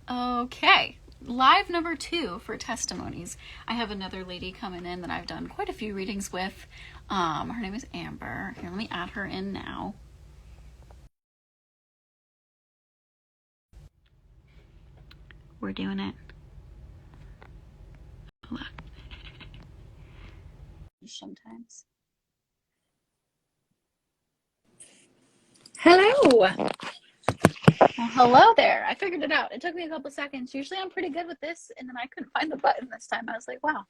Okay, live number 2 for testimonies. I have another lady coming in that I've done quite a few readings with. Her name is Amber. Here, let me add her in now. We're doing it. Hold on. Sometimes. Hello. Well, hello there. I figured it out. It took me a couple seconds. Usually I'm pretty good with this, and then I couldn't find the button this time. I was like, wow,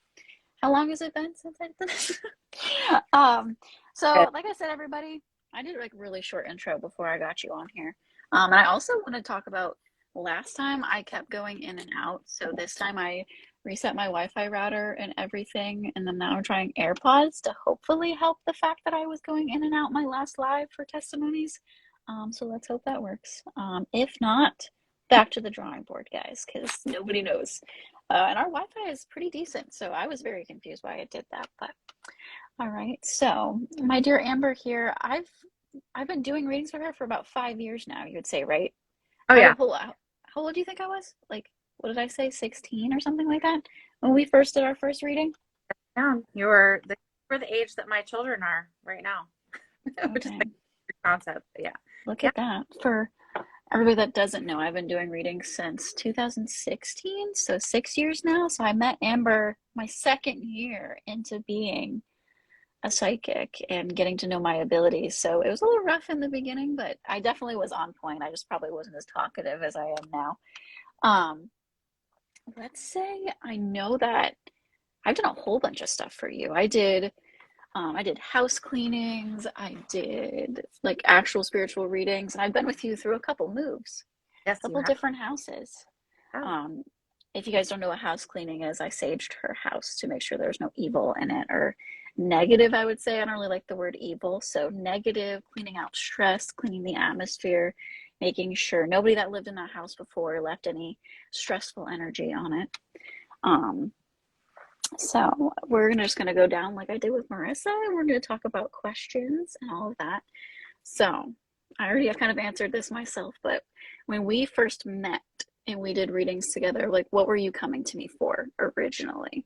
how long has it been since I did this? So like I said, everybody, I did like really short intro before I got you on here. And I also want to talk about last time I kept going in and out. So this time I reset my Wi-Fi router and everything, and then now I'm trying AirPods to hopefully help the fact that I was going in and out my last live for testimonies. So let's hope that works. If not, back to the drawing board, guys, because nobody knows. And our Wi-Fi is pretty decent, so I was very confused why it did that. But all right, so my dear Amber here, I've been doing readings for her for about 5 years now. You would say, right? Oh yeah. How old do you think I was? Like, what did I say, 16 or something like that when we first did our first reading? Yeah. You were the age that my children are right now. Which is like Okay, a concept. But yeah. look Yeah. at that. For everybody that doesn't know, I've been doing readings since 2016, so 6 years now. So I met Amber my second year into being a psychic and getting to know my abilities. So it was a little rough in the beginning, but I definitely was on point. I just probably wasn't as talkative as I am now. Um, let's say I know that I've done a whole bunch of stuff for you. I did house cleanings, I did like actual spiritual readings, and I've been with you through a couple moves, Yes, a you couple different houses. have. Um, if you guys don't know what house cleaning is, I saged her house to make sure there's no evil in it or negative, I would say. I don't really like the word evil. So, negative, cleaning out stress, cleaning the atmosphere, making sure nobody that lived in that house before left any stressful energy on it. Um, so, we're just going to go down like I did with Marissa, and we're going to talk about questions and all of that. So, I already kind of answered this myself, but when we first met and we did readings together, like what were you coming to me for originally?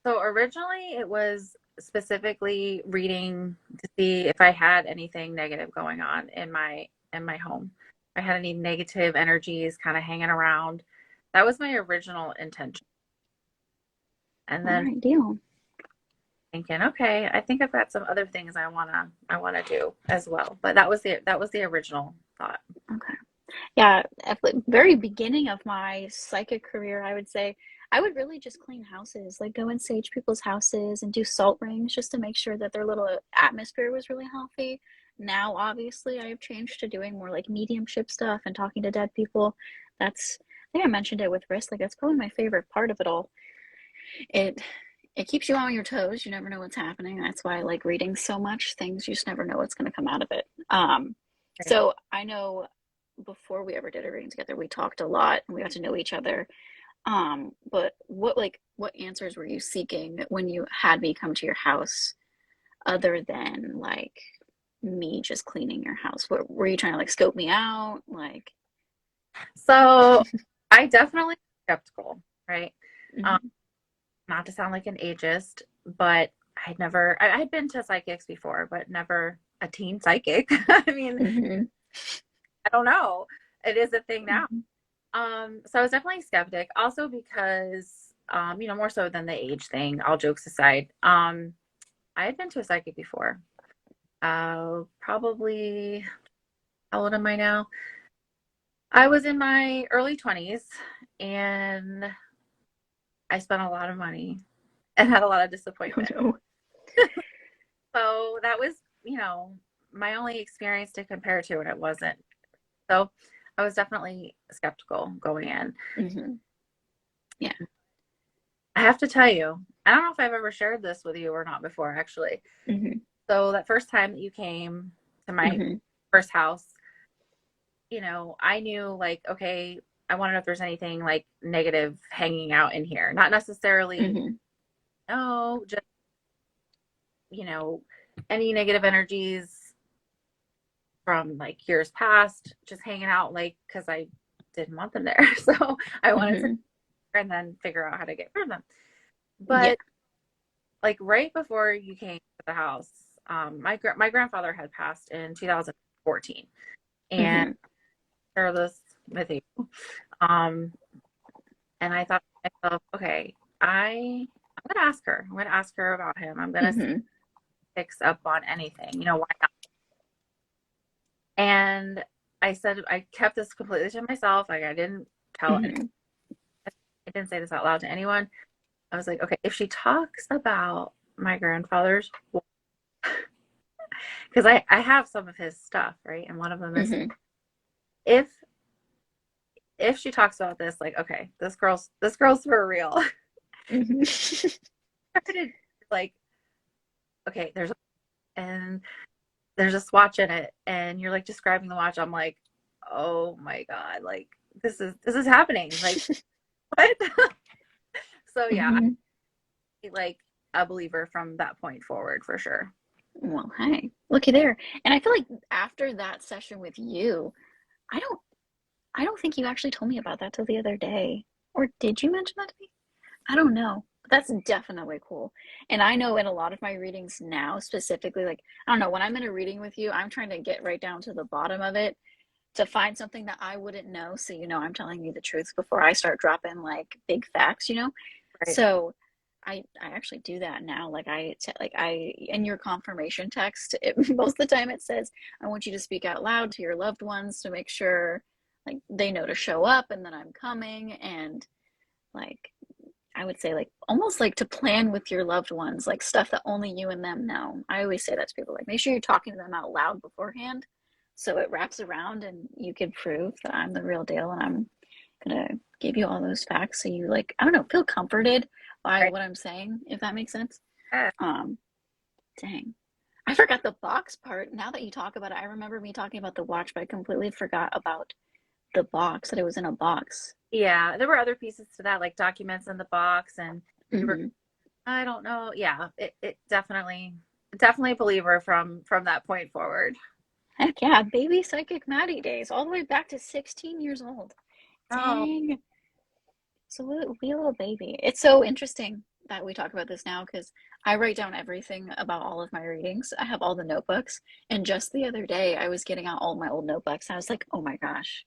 So originally it was specifically reading to see if I had anything negative going on in my home. If I had any negative energies kind of hanging around. That was my original intention. And All then right, deal. thinking, okay, I think I've got some other things I wanna do as well. But that was the original thought. Okay. Yeah, at the very beginning of my psychic career, I would say I would really just clean houses, like go and sage people's houses and do salt rings just to make sure that their little atmosphere was really healthy. Now, obviously, I have changed to doing more like mediumship stuff and talking to dead people. I think I mentioned it with Risk, like that's probably my favorite part of it all. It it keeps you on your toes. You never know what's happening. That's why I like reading so much. Things you just never know what's going to come out of it. Right. So I know before we ever did a reading together, we talked a lot and we got to know each other. But what answers were you seeking when you had me come to your house, other than like me just cleaning your house? What were you trying to like scope me out? Like, So I definitely skeptical, right? Um, mhm, not to sound like an ageist, but I'd been to psychics before, but never a teen psychic. I mean, mhm, I don't know. It is a thing now. mhm. So I was definitely skeptic, also because, more so than the age thing, all jokes aside, I had been to a psychic before. Probably, how old am I now? I was in my early 20s and I spent a lot of money and had a lot of Oh disappointment. no. So that was, my only experience to compare to, and it wasn't. So I was definitely skeptical going in. Hmm. Yeah. I have to tell you, I don't know if I've ever shared this with you or not before, actually. Hmm. So that first time that you came to my Hmm. first house, I knew like, okay, I want to know if there's anything like negative hanging out in here. Not necessarily, Hmm. no, just, you know, any negative energies from like years past, just hanging out, like, because I didn't want them there. So I wanted to Hmm. and then figure out how to get rid of them. Yeah. But like right before you came to the house, my grandfather had passed in 2014, and Hmm. I share this with you. Um, and I thought to myself, okay, I'm gonna ask her. I'm gonna ask her about him. I'm gonna see if Hmm. she picks up on anything. Why not? And I said I kept this completely to myself. Like I didn't tell any, Hmm. I didn't say this out loud to anyone. I was like, okay, if she talks about my grandfather's, because I have some of his stuff, right? And one of them is Hmm. if if she talks about this, like, okay, this girl's for real. Hmm. Like, okay, and there's a swatch in it, and you're like describing the watch. I'm like, oh my God, like this is happening. Like what? So yeah, Hmm. I like a believer from that point forward for sure. Well, hey, looky there. And I feel like after that session with you, I don't I don't think you actually told me about that till the other day. Or did you mention that to me? I don't know. But that's definitely cool. And I know in a lot of my readings now, specifically, like, I don't know, when I'm in a reading with you, I'm trying to get right down to the bottom of it to find something that I wouldn't know. So, I'm telling you the truth before I start dropping like big facts. Right. So I actually do that now. In your confirmation text, most of the time it says, I want you to speak out loud to your loved ones to make sure like they know to show up and that I'm coming. And like, I would say like almost like to plan with your loved ones, like stuff that only you and them know. I always say that to people, like make sure you're talking to them out loud beforehand so it wraps around and you can prove that I'm the real deal and I'm gonna give you all those facts so you like, I don't know, feel comforted by Right. what I'm saying, if that makes sense. Yeah. Um, Dang. I forgot the box part. Now that you talk about it, I remember me talking about the watch, but I completely forgot about the box, that it was in a box. Yeah, there were other pieces to that, like documents in the box, and you were, Hmm. I don't know. Yeah, it definitely a believer from that point forward. Heck yeah, baby psychic Maddie days, all the way back to 16 years old. Oh, Dang. So wee little baby. It's so interesting that we talk about this now because I write down everything about all of my readings. I have all the notebooks. And just the other day, I was getting out all my old notebooks. And I was like, oh my gosh,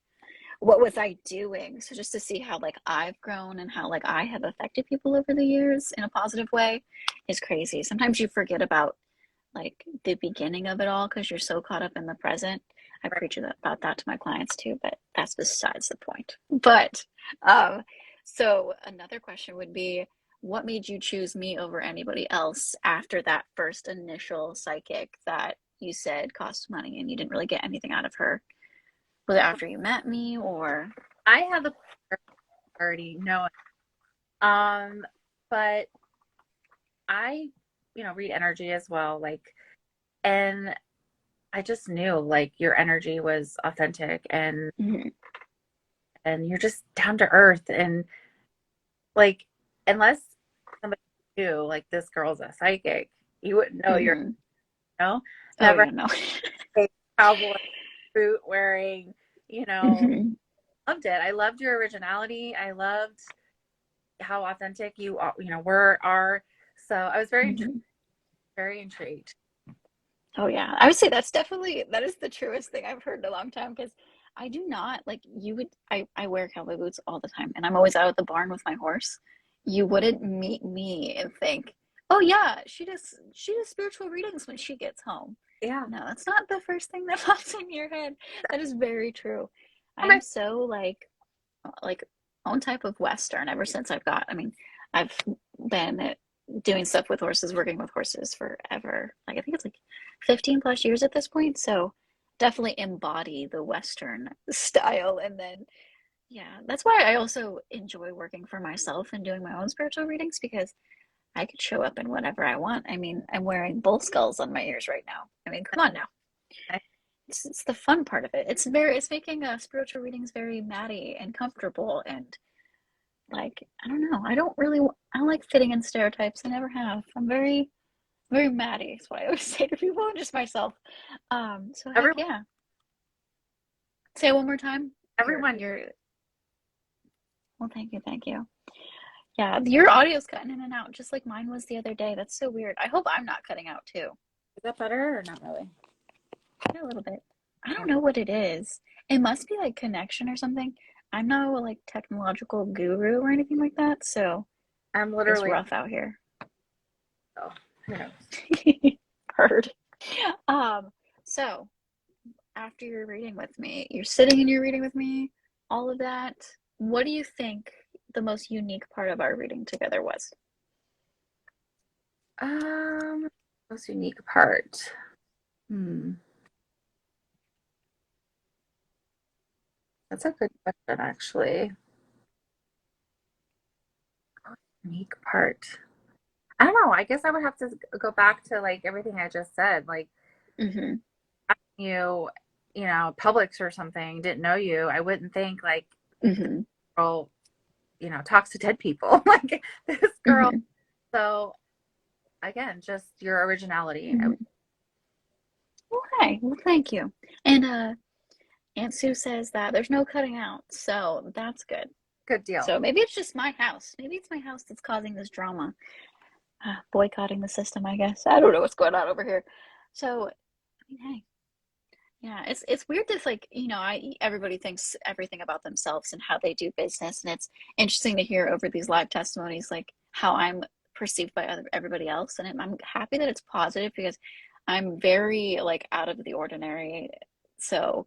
what was I doing? So just to see how like I've grown and how like I have affected people over the years in a positive way is crazy. Sometimes you forget about like the beginning of it all because you're so caught up in the present. I right. preach about that to my clients too, but that's besides the point. But um, so another question would be, what made you choose me over anybody else after that first initial psychic that you said cost money and you didn't really get anything out of her? Was it after you met me or? I had the already know. Um, but I, read energy as well, like, and I just knew like your energy was authentic Mhm. and you're just down to earth and like unless somebody knew like this girl's a psychic, you wouldn't know you're, Mhm. you know, Oh never yeah, no. a cowboy boot wearing, you know, Mhm. loved it. I loved your originality. I loved how authentic you are, are. So I was Mhm. very intrigued. Oh yeah, I would say that is the truest thing I've heard in a long time because I do not like you would I wear cowboy boots all the time and I'm always out at the barn with my horse. You wouldn't meet me and think, oh yeah, she does spiritual readings when she gets home. Yeah. No, that's not the first thing that pops in your head. That is very true. I Oh am my, so like own type of Western ever since I mean, I've been doing stuff with horses, working with horses forever. Like I think it's like 15 plus years at this point. So definitely embody the Western style. And then, yeah, that's why I also enjoy working for myself and doing my own spiritual readings because I could show up in whatever I want. I mean, I'm wearing bull skulls on my ears right now. I mean, come on now. It's the fun part of it. It's making spiritual readings very matty and comfortable and like, I don't know. I don't like fitting in stereotypes. I never have. I'm very, very Maddie. Is what I always say to people and just myself. So heck everyone, yeah. Say it one more time. You're, everyone you're. Well, thank you, thank you. Yeah, your audio's cutting in and out, just like mine was the other day. That's so weird. I hope I'm not cutting out too. Is that better or not really? Yeah, a little bit. I don't Okay. know what it is. It must be like connection or something. I'm not a like technological guru or anything like that, so I'm it's literally, rough out here. oh, who knows? Heard. Um, so after you're reading with me, you're sitting and you're reading with me, all of that. What do you think the most unique part of our reading together was? Um, Most unique part. Hmm. That's a good question, actually. Unique part. I don't know. I guess I would have to go back to like everything I just said. Like Mm-hmm. you, Publix or something, didn't know you. I wouldn't think like Mm-hmm. girl, talks to dead people like this girl. Mm-hmm. So again, just your originality. Mm-hmm. Okay, well, thank you. And Aunt Sue says that there's no cutting out, so that's good. Good deal. So maybe it's just my house. Maybe it's my house that's causing this drama. Boycotting the system, I guess. I don't know what's going on over here. So, I mean, hey, yeah, it's weird that like, I everybody thinks everything about themselves and how they do business, and it's interesting to hear over these live testimonies like how I'm perceived by everybody else, and I'm happy that it's positive because I'm very like out of the ordinary. So,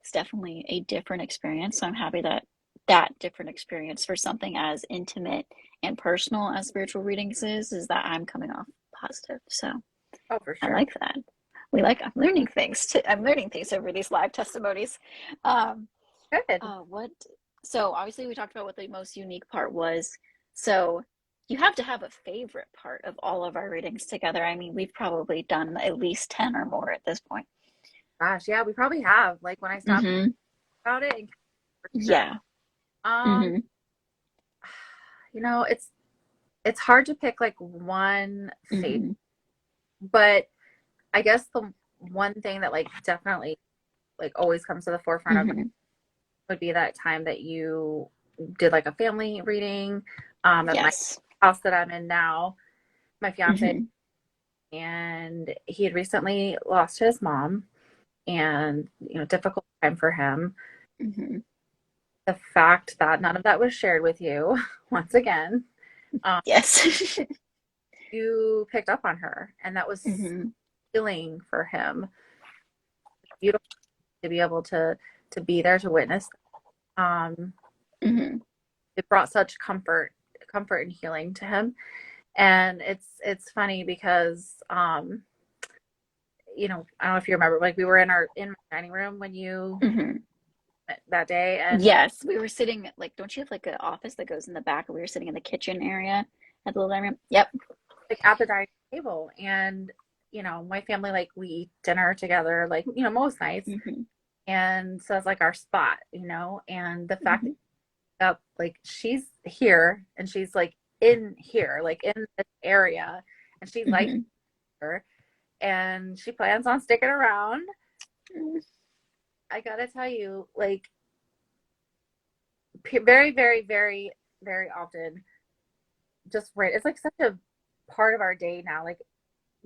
it's definitely a different experience. So I'm happy that that different experience for something as intimate and personal as spiritual readings is that I'm coming off positive. So Oh, for I sure. like that. I'm learning things. I'm learning things over these live testimonies. Um, Good. what? So obviously we talked about what the most unique part was. So you have to have a favorite part of all of our readings together. I mean, we've probably done at least 10 or more at this point. Gosh, yeah, we probably have. Like when I stopped Mm-hmm. about it, and for sure. Yeah. Um, Mm-hmm. it's hard to pick like one favorite, Mm-hmm. but I guess the one thing that like definitely like always comes to the forefront of my Mm-hmm. would be that time that you did like a family reading at my Yes. house that I'm in now, my fiance, Mm-hmm. and he had recently lost his mom and difficult time for him. Mm-hmm. The fact that none of that was shared with you once again, um, Yes. you picked up on her, and that was Mm-hmm. healing for him. Beautiful to be able to be there to witness. Um, Mm-hmm. it brought such comfort and healing to him. And it's funny because I don't know if you remember, like we were in my dining room when you Mm-hmm. that day, and Yes, we were sitting like, don't you have like an office that goes in the back? We were sitting in the kitchen area at the little dining room. Yep. like at the dining table, and my family, like we eat dinner together, like most nights, Mm-hmm. and so it's like our spot, and the fact Mm-hmm. that like she's here and she's like in here, like in this area, and she likes Mm-hmm. her and she plans on sticking around. Mm-hmm. I gotta tell you, like very, very, very, very often, just right. It's like such a part of our day now. Like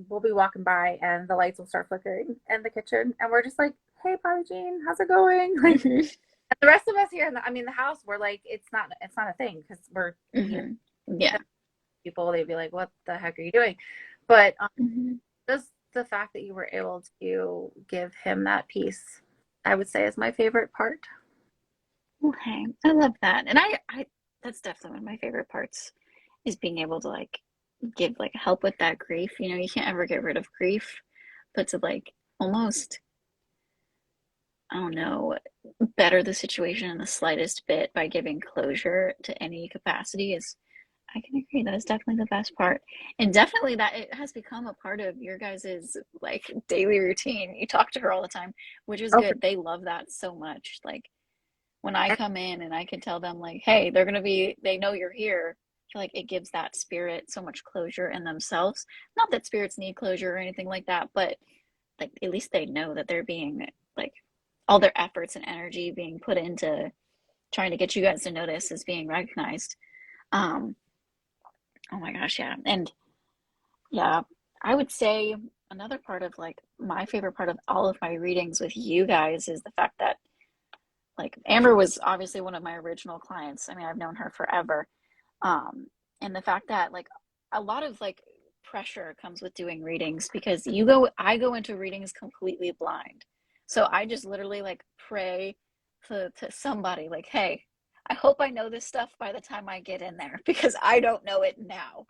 we'll be walking by and the lights will start flickering in the kitchen, and we're just like, "Hey, Bobby Jean, how's it going?" Like Mm-hmm. and the rest of us here, the house, we're like, it's not a thing because we're Mm-hmm. Yeah. people. They'd be like, "What the heck are you doing?" But Mm-hmm. just the fact that you were able to give him that peace, I would say, is my favorite part. Okay. I love that. And that's definitely one of my favorite parts is being able to like give like help with that grief. You can't ever get rid of grief, but to like almost, I don't know, better the situation in the slightest bit by giving closure to any capacity is, I can agree, that is definitely the best part. And definitely that it has become a part of your guys's like daily routine. You talk to her all the time, which is Oh, for, good. They love that so much. Like when I and, come in and I can tell them like, hey, they know you're here. I feel like it gives that spirit so much closure in themselves. Not that spirits need closure or anything like that, but like at least they know that they're being like all their efforts and energy being put into trying to get you guys to notice is being recognized. Um, oh my gosh, yeah. And yeah, I would say another part of like my favorite part of all of my readings with you guys is the fact that like Amber was obviously one of my original clients. I mean, I've known her forever. Um, and the fact that like a lot of like pressure comes with doing readings because I go into readings completely blind. So I just literally like pray to somebody like, hey, I hope I know this stuff by the time I get in there because I don't know it now.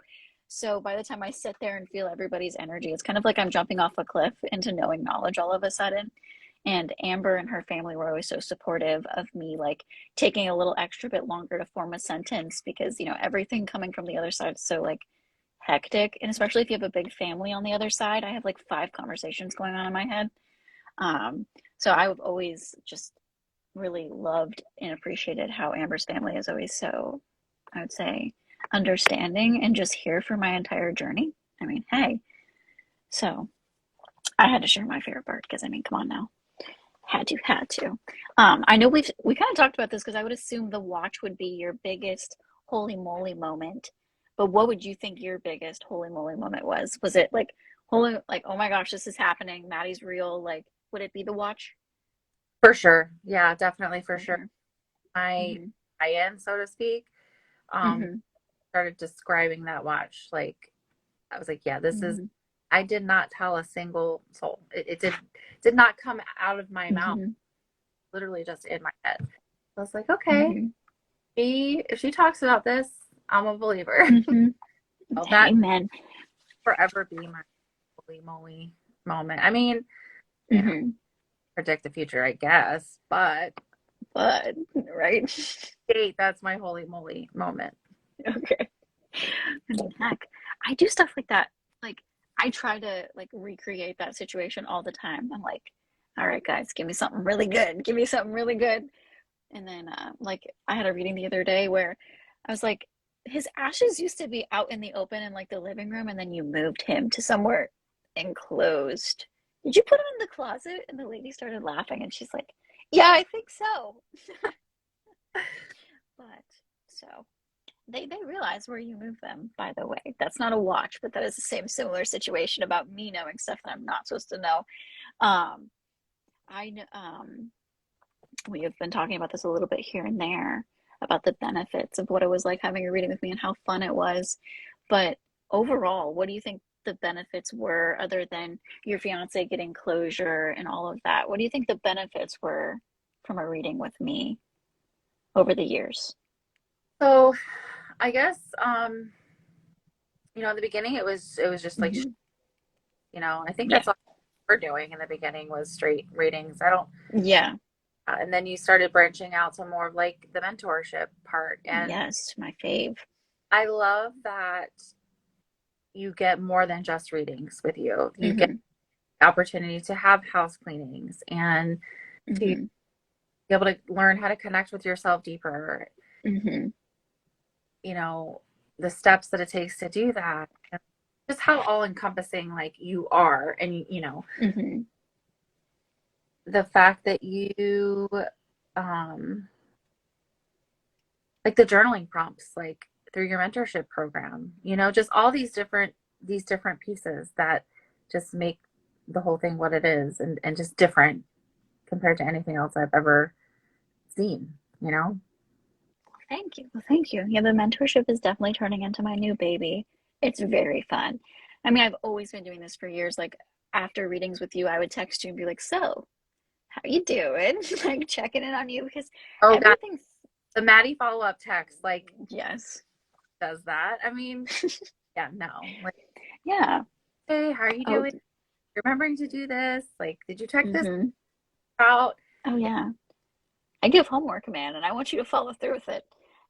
So by the time I sit there and feel everybody's energy, it's kind of like I'm jumping off a cliff into knowing knowledge all of a sudden. And Amber and her family were always so supportive of me, like taking a little extra bit longer to form a sentence because, you know, everything coming from the other side is so like hectic. And especially if you have a big family on the other side, I have like five conversations going on in my head. Um, so I've always just really loved and appreciated how Amber's family is always so, I would say, understanding and just here for my entire journey. I mean, hey, so I had to share my favorite part because I mean, come on now. Had to. I know we kind of talked about this because I would assume the watch would be your biggest holy moly moment. But what would you think your biggest holy moly moment was? Was it like holy like oh my gosh, this is happening, Maddie's real, like would it be the watch? For sure. Yeah, definitely for sure. Mm-hmm. My Mm-hmm. tie-in, so to speak, um, Mm-hmm. started describing that watch. Like I was like, yeah, this is Mm-hmm. I did not tell a single soul. It did not come out of my mouth, Mm-hmm. literally just in my head. I was like, okay, Mm-hmm. if she talks about this, I'm a believer. Mm-hmm. So that Amen. forever be my holy moly moment. I mean, you know, Mm-hmm. predict the future, I guess, but But right. date, that's my holy moly moment. Okay. I mean, heck, I do stuff like that. Like, I try to like recreate that situation all the time. I'm like, all right, guys, give me something really good. Give me something really good. And then, like, I had a reading the other day where I was like, his ashes used to be out in the open in like the living room, and then you moved him to somewhere enclosed. Did you put him in the closet? And the lady started laughing, and she's like, yeah, I think so. But so they realize where you move them, by the way. That's not a watch, but that is the same similar situation about me knowing stuff that I'm not supposed to know. Um, we have been talking about this a little bit here and there about the benefits of what it was like having a reading with me and how fun it was. But overall, what do you think the benefits were other than your fiance getting closure and all of that? What do you think the benefits were from a reading with me over the years? So I guess in the beginning it was just like Hmm. I think Yeah. that's all we're doing in the beginning was straight readings. I don't Yeah. and then you started branching out to more of like the mentorship part. And Yes, my fave. I love that you get more than just readings with you. You get Hmm. the opportunity to have house cleanings and to be Hmm. able to learn how to connect with yourself deeper, Hmm. you know, the steps that it takes to do that. And just how all encompassing like you are. And Hmm. the fact that you um like the journaling prompts like through your mentorship program, just all these different pieces that just make the whole thing what it is, and just different compared to anything else I've ever seen. Thank you. Well, thank you. Yeah, the mentorship is definitely turning into my new baby. It's very fun. I mean, I've always been doing this for years. Like after readings with you, I would text you and be like, "So, how you doing?" Like checking in on you because Oh god, everything's the Maddie follow-up text like yes. does that. I mean, yeah, no. Like, Yeah. hey, how are you Oh, doing? Remembering to do this? Like, did you check this mm-hmm. out? Oh yeah. I give homework, man, and I want you to follow through with it.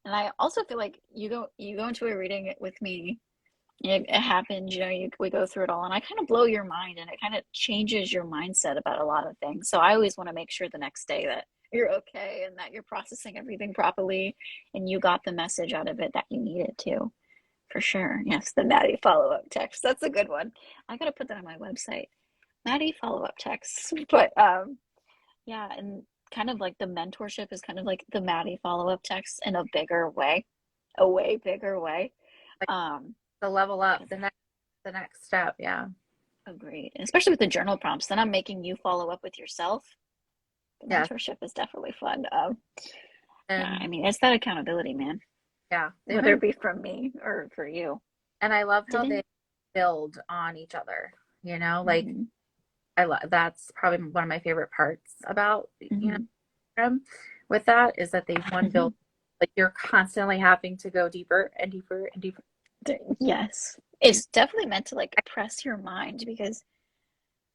And I also feel like you go into a reading with me. It happens, we go through it all, and I kind of blow your mind, and it kind of changes your mindset about a lot of things. So I always want to make sure the next day that you're okay and that you're processing everything properly and you got the message out of it that you needed to, for sure. Yes, the Maddie follow-up text. That's a good one. I gotta put that on my website. Maddie follow-up texts. But yeah, and kind of like the mentorship is kind of like the Maddie follow-up text in a bigger way, a way bigger way. Like Um, the level up, 'Cause the next step. Yeah. agreed. And especially with the journal prompts, then I'm making you follow up with yourself. The Yes. mentorship is definitely fun. Yeah, I And mean, it's that accountability, man, yeah, they've whether been, it be from me or for you. and I love how Didn't. they build on each other, like Hmm. I love, that's probably one of my favorite parts about, Hmm. them with that is that they one Hmm. build, like you're constantly having to go deeper and deeper and deeper. Yes, it's definitely meant to like press your mind because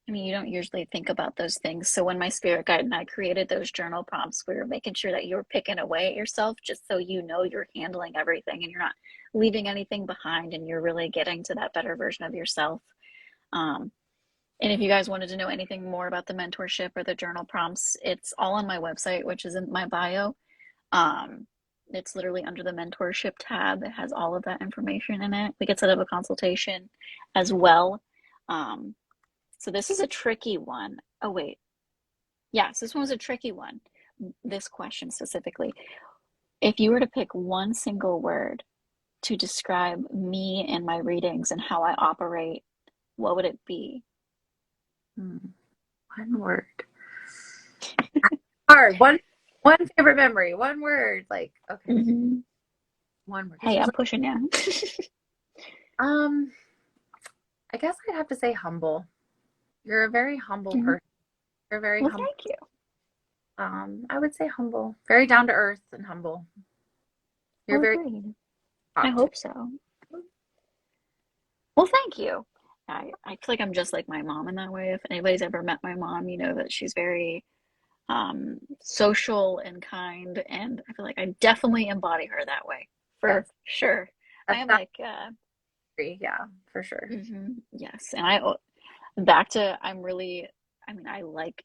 I mean, you don't usually think about those things. So when my spirit guide and I created those journal prompts, we were making sure that you're picking away at yourself just so you know you're handling everything and you're not leaving anything behind and you're really getting to that better version of yourself. Um, and if you guys wanted to know anything more about the mentorship or the journal prompts, it's all on my website, which is in my bio. Um, it's literally under the mentorship tab. It has all of that information in it. We could set up a consultation as well. Um, so this is a tricky one. Oh, wait. Yes, this one was a tricky one. This question specifically. If you were to pick one single word to describe me and my readings and how I operate, what would it be? Hmm. One word. Hard. One favorite memory. One word. Like, okay, Hmm. one word. Because Hey, there's I'm pushing you. um I guess I'd have to say humble. You're a very humble Mhm. person. You're very Well, humble. thank you. I would say humble. Very down to earth and humble. You're Well, very agreed. I talk to. hope so. Well, thank you. I feel like I'm just like my mom in that way. If anybody's ever met my mom, you know that she's very social and kind, and I feel like I definitely embody her that way for Yes. sure. I That's am that like, agree. Yeah, for sure. yes, and back to I'm really, I mean, I like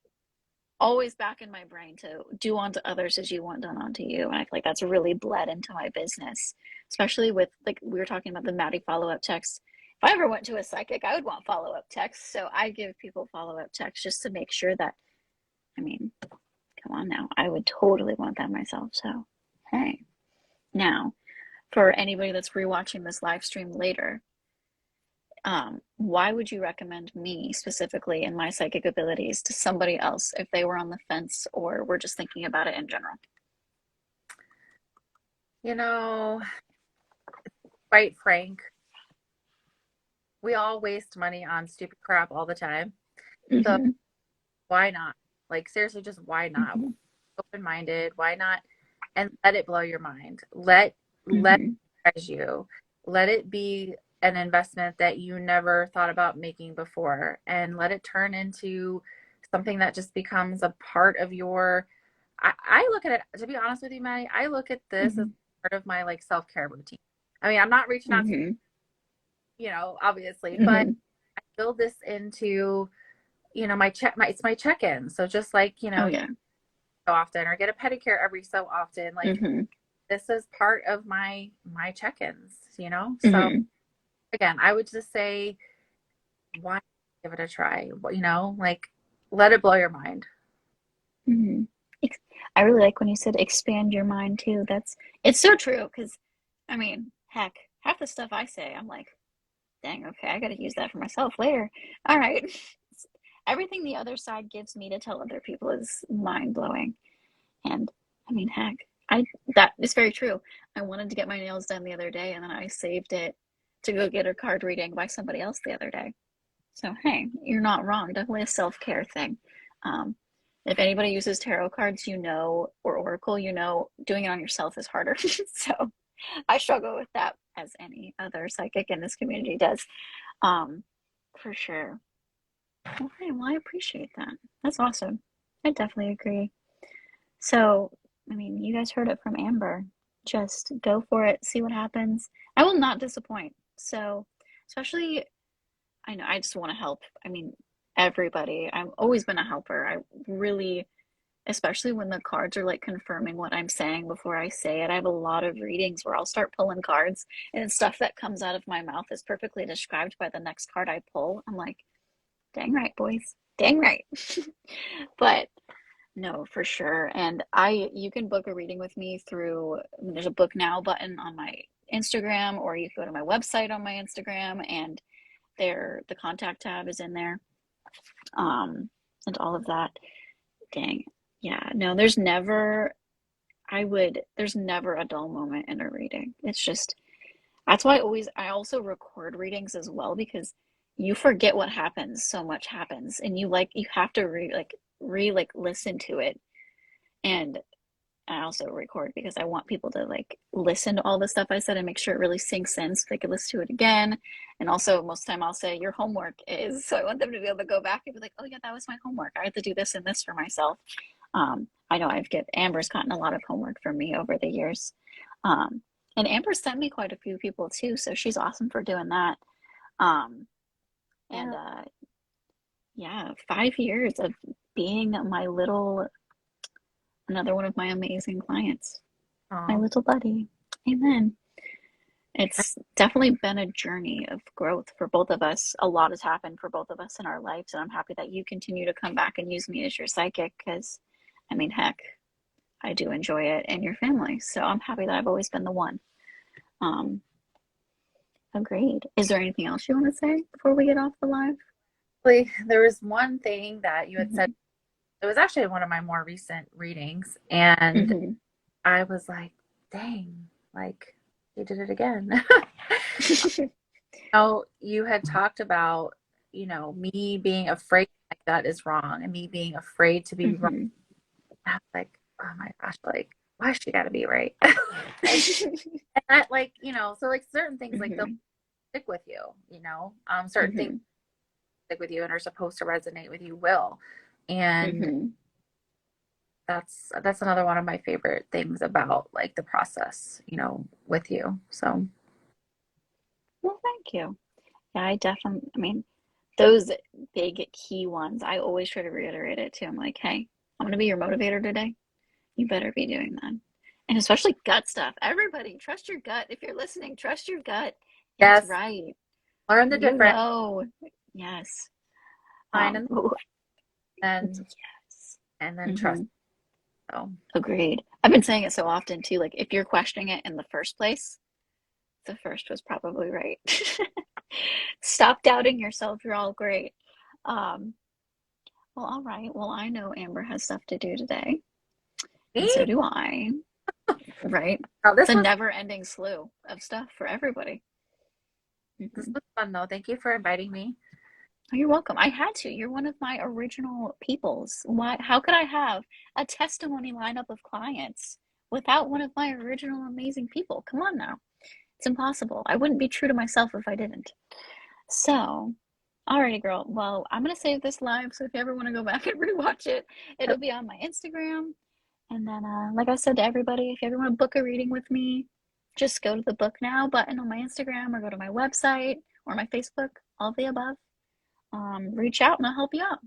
always back in my brain to do unto others as you want done unto you, and I feel like that's really bled into my business, especially with like we were talking about the Maddie follow-up text. If I ever went to a psychic, I would want follow-up texts, so I give people follow-up texts just to make sure that, I mean, come on now. I would totally want that myself. So, hey. Now, for anybody that's rewatching this live stream later, why would you recommend me specifically and my psychic abilities to somebody else if they were on the fence or were just thinking about it in general? You know, quite frank, we all waste money on stupid crap all the time. So Hmm. why not? Like seriously, just why not? Hmm. Open minded. Why not? And let it blow your mind. Let Hmm. it surprise you. Let it be an investment that you never thought about making before, and let it turn into something that just becomes a part of your. I look at it, to be honest with you, Maddie. I look at this as Hmm. part of my like self care routine. I mean, I'm not reaching out to Hmm. obviously, but Hmm. I build this into it's my check-in. So just like Oh, yeah. so often or get a pedicure every so often, like Hmm. this is part of my check-ins. So Hmm. again, I would just say why give it a try, like let it blow your mind. Hmm. I really like when you said expand your mind too. It's so true because, I mean, heck, half the stuff I say, I'm like, dang, okay, I got to use that for myself later. All right. Everything the other side gives me to tell other people is mind blowing. And I mean, heck, I that is very true. I wanted to get my nails done the other day and then I saved it to go get a card reading by somebody else the other day. So, hey, you're not wrong. Definitely a self-care thing. Um, if anybody uses tarot cards, or Oracle, doing it on yourself is harder. So I struggle with that as any other psychic in this community does. Um, for sure. Well, hey, well, I appreciate that. That's awesome. I definitely agree. So, I mean, you guys heard it from Amber. Just go for it, see what happens. I will not disappoint. So, especially, I know I just want to help. I mean, everybody. I've always been a helper. I really, especially when the cards are like confirming what I'm saying before I say it. I have a lot of readings where I'll start pulling cards and stuff that comes out of my mouth is perfectly described by the next card I pull. I'm like, dang right, boys. Dang right. But No, for sure. And you can book a reading with me through, there's a book now button on my Instagram, or you can go to my website on my Instagram, and the contact tab is in there. Um, and all of that. Dang. Yeah, no, there's never a dull moment in a reading. It's just, that's why I also record readings as well, because you forget what happens. So much happens, and you have to listen to it. And I also record because I want people to like listen to all the stuff I said and make sure it really sinks in so they can listen to it again. And also, most of the time I'll say your homework is, so I want them to be able to go back and be like, oh yeah, that was my homework. I had to do this and this for myself. I know Amber's gotten a lot of homework from me over the years. Um, and Amber sent me quite a few people too, so she's awesome for doing that. Um, and Yeah. yeah, 5 years of being another one of my amazing clients, my Oh, little buddy. Amen. It's definitely been a journey of growth for both of us. A lot has happened for both of us in our lives, and I'm happy that you continue to come back and use me as your psychic because, I mean, heck, I do enjoy it, and your family. So I'm happy that I've always been the one. Um, Agreed. Is there anything else you want to say before we get off the live? actually, there was one thing that you had said. Mm-hmm. It was actually one of my more recent readings, and Mm-hmm. I was like, dang, like you did it again. Oh, you had talked about, me being afraid like that is wrong and me being afraid to be wrong. Mm-hmm. I was like, oh my gosh, like, why she gotta be right? and, and that, like, so like certain things, like they'll Mm-hmm. stick with you, certain things Mm-hmm. stick with you and are supposed to resonate with you will. And Mm-hmm. that's another one of my favorite things about like the process, with you. So Well, thank you. Yeah, I mean, those big key ones, I always try to reiterate it too. I'm like, hey, I'm going to be your motivator today. You better be doing that. And especially gut stuff. Everybody, trust your gut. If you're listening, trust your gut. It's yes, right. learn the You difference, know. Yes. find and Ooh, then yes. and then trust. Hmm. So Agreed. I've been saying it so often too. Like, if you're questioning it in the first place, the first was probably right. Stop doubting yourself. You're all great. Um, well, all right. Well, I know Amber has stuff to do today, and so do I, right? oh, It's a never-ending slew of stuff for everybody. this Hmm. was fun though. Thank you for inviting me. Oh, you're welcome. I had to. You're one of my original peoples. Why? How could I have a testimony lineup of clients without one of my original amazing people? Come on now. It's impossible. I wouldn't be true to myself if I didn't. So, alrighty, girl. Well, I'm gonna save this live, so if you ever want to go back and rewatch it, it'll be on my Instagram. And then, like I said to everybody, if you ever want to book a reading with me, just go to the book now button on my Instagram, or go to my website or my Facebook, all of the above. Reach out and I'll help you out.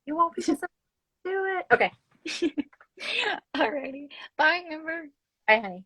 You want people to do it? Okay. Alrighty. Bye, Amber. Bye, honey.